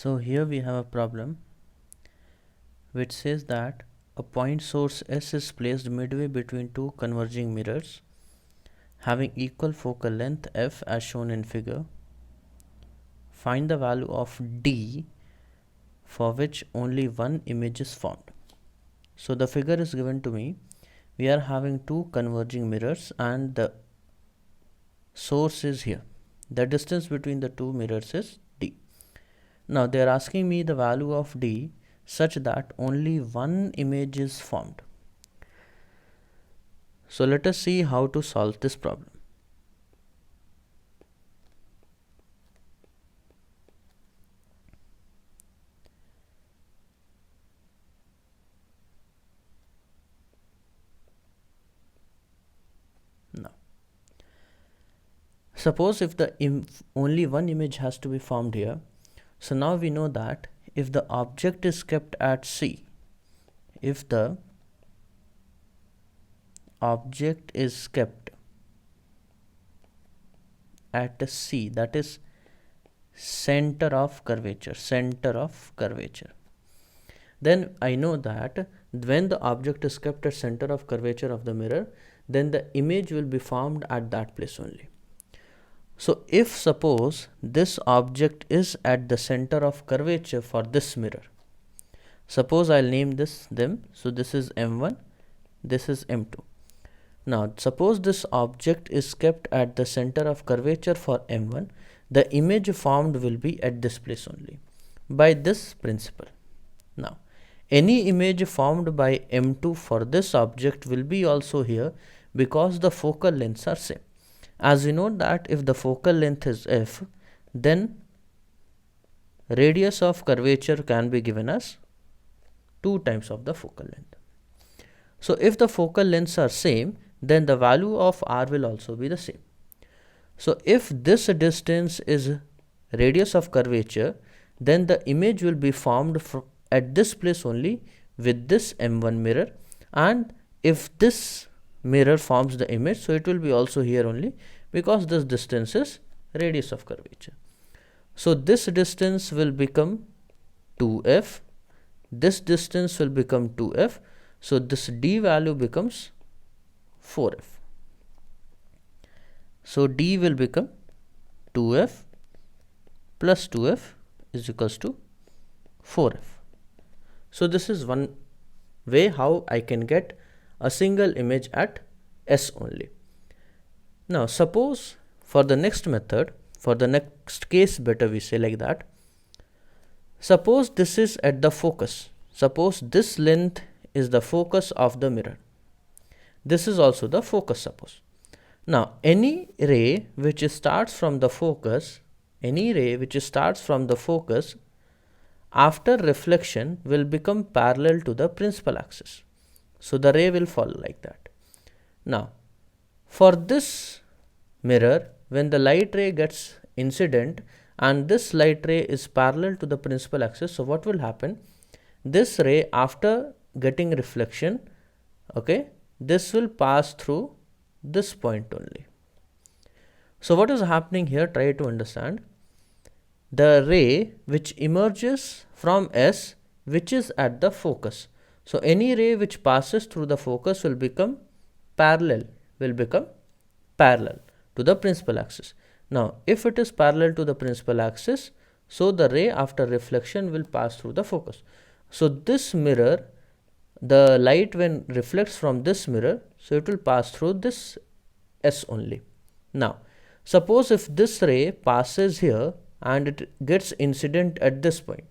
So here we have a problem which says that a point source S is placed midway between two converging mirrors having equal focal length f as shown in figure. Find the value of D for which only one image is formed. So the figure is given to me. We are having two converging mirrors and the source is here. The distance between the two mirrors is D. Now they are asking me the value of D such that only one image is formed. So let us see how to solve this problem. Now, suppose if the only one image has to be formed here, so now we know that if the object is kept at C, if the object is kept at C, that is center of curvature, then I know that when the object is kept at center of curvature of the mirror, then the image will be formed at that place only. So if suppose this object is at the center of curvature for this mirror, suppose I'll name them. So this is M1, this is M2. Now suppose this object is kept at the center of curvature for M1, the image formed will be at this place only by this principle. Now any image formed by M2 for this object will be also here because the focal lengths are same. As we know that if the focal length is f, then radius of curvature can be given as 2 times of the focal length. So if the focal lengths are same, then the value of r will also be the same. So if this distance is radius of curvature, then the image will be formed at this place only with this M1 mirror, and if this mirror forms the image, so it will be also here only because this distance is radius of curvature. So this distance will become 2f, this distance will become 2f, so this D value becomes 4f. So D will become 2f plus 2f is equals to 4f. So this is one way how I can get a single image at S only. Now suppose for the next method, for the next case, better we say like that. Suppose this is at the focus. Suppose this length is the focus of the mirror. This is also the focus, suppose. Now any ray which starts from the focus, after reflection will become parallel to the principal axis. So the ray will fall like that. Now for this mirror, when the light ray gets incident and this light ray is parallel to the principal axis, so what will happen? This ray after getting reflection, okay, this will pass through this point only. So what is happening here? Try to understand. The ray which emerges from S, which is at the focus. So any ray which passes through the focus will become parallel to the principal axis. Now if it is parallel to the principal axis, so the ray after reflection will pass through the focus. So this mirror, the light when reflects from this mirror, so it will pass through this S only. Now suppose if this ray passes here and it gets incident at this point.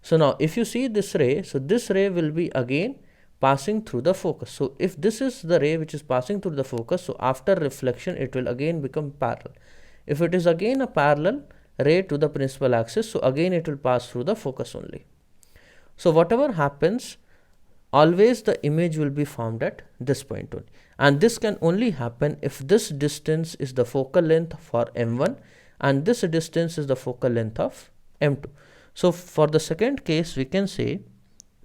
So now if you see this ray, so this ray will be again passing through the focus. So if this is the ray which is passing through the focus, so after reflection it will again become parallel. If it is again a parallel ray to the principal axis, so again it will pass through the focus only. So whatever happens, always the image will be formed at this point only, and this can only happen if this distance is the focal length for M1 and this distance is the focal length of M2. So for the second case we can say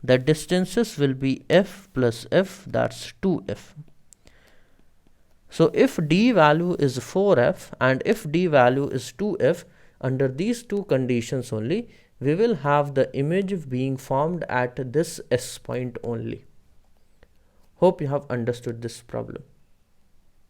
the distances will be f plus f, that's 2f. So if D value is 4f and if D value is 2f, under these two conditions only we will have the image being formed at this S point only. Hope you have understood this problem.